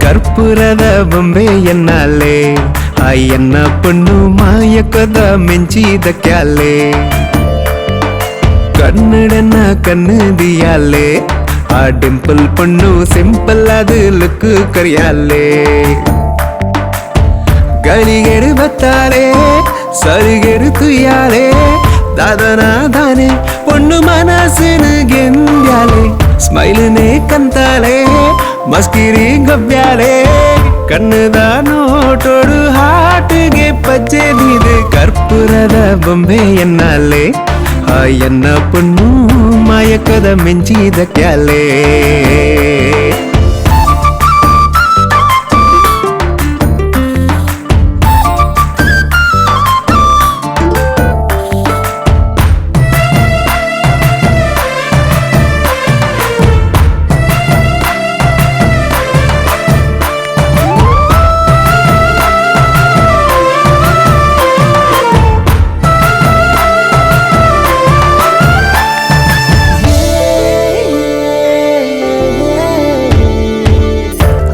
ಕರ್ಪೂರದ ಬೊಂಬೆ ಎನ್ನಾಲೆ ಎನ್ನ ಪೊಣ್ಣು ಮಾಯಕದ ಮೆಂಚಿದ ಕ್ಯಾಲೆ ಕನ್ನಡನ ಕನ್ನದಿಯಾಲೆ ಆ ಡಿಂಪಲ್ ಪೊಣ್ಣು ಸಿಂಪಲ್ ಅದು ಲುಕ್ ಕರಿಯಾಲೆ ಗಳಿಗೆಡು ಬತ್ತಾಳೆ ಸರಿಗೆಡು ತುಯ್ಯಾಲೆ ದಾದನ ದಾನೆ ಪೊಣ್ಣು ಮನಸ್ಸಿನ ಗೆಂದ್ಯಾಲೆ ಸ್ಮೈಲ್ನೇ ಕಂತಾಳೆ ಮಸ್ಕಿರಿ ಗಬ್ಬ್ಯಾಲೆ ಕಣ್ಣದ ನೋಟೋಡು ಹಾಟಿಗೆ ಪಚ್ಚೆ ನೀದೆ ಕರ್ಪೂರದ ಬೊಂಬೆ ಎನ್ನಾಲೆ ಎನ್ನ ಪೊಣ್ಣು ಮಾಯಕದ ಮೆಂಚಿದ ಕ್ಯಾಲೆ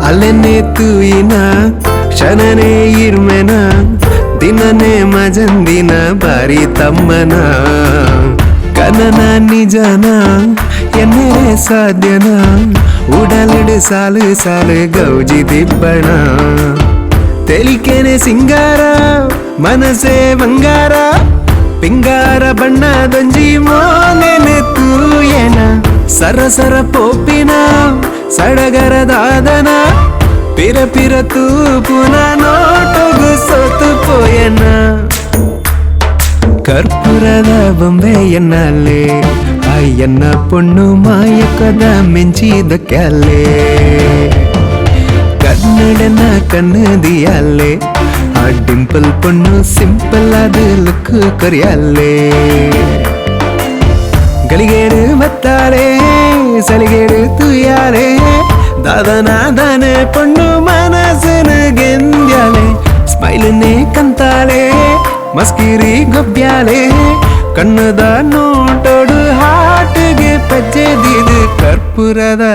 ಅಲೆನೆ ತೂಯಿನ ಕ್ಷಣನೇ ಇರ್ಮೆನ ದಿನನೇ ಮಜಂದಿನ ಬಾರಿ ತಮ್ಮನ ಕನನ ನಿಜನ ಎನ್ನೇ ಸಾಧ್ಯನ ಉಡಲಿಡು ಸಾಲು ಸಾಲು ಗೌಜಿ ದಿಬ್ಬಣ ತೆಲಿಕೆನೆ ಸಿಂಗಾರ ಮನಸೆ ಬಂಗಾರ ಪಿಂಗಾರ ಬಣ್ಣದೊಂಜಿ ಮೋನೆನೆ ತೂಯನ ಸರಸರ ಪೋಪಿನ ಸಡಗರದಾದನ ಪಿರ ಪಿರ ತೂಪುನ ನೋಟಗು ಸೋತು ಪೋಯನ ಕರ್ಪೂರದ ಬೊಂಬೆ ಎನ್ನಾಲೆ ಎನ್ನ ಪೊಣ್ಣು ಮಾಯಕದ ಮೆಂಚಿದ ಕ್ಯಾಲೆ ಕನ್ನಡನ ಕನ್ನದಿಯಾಲೆ ಆ ಡಿಂಪಲ್ ಪೊಣ್ಣು ಸಿಂಪಲ್ ಆದ ಲುಕ್ ಕರಿಯಾಲೆ ಗಳಿಗೆಡು ಬತ್ತಾಳೆ ಸಲಿಗೆಡು ತುಯ್ಯಾಲೆ ದಾದನ ದಾನೆ ಪೊಣ್ಣು ಮನಸ್ಸಿನ ಗೆಂದ್ಯಾಲೆ ಸ್ಮೈಲ್ನೇ ಕಂತಾಳೆ ಮಸ್ಕಿರಿ ಗೊಬ್ಬ್ಯಾಲೆ ಕಣ್ಣದ ನೋಟೋಡು ಹಾಟಿಗೆ ಪಚ್ಚೆದಿದು ಕರ್ಪೂರದ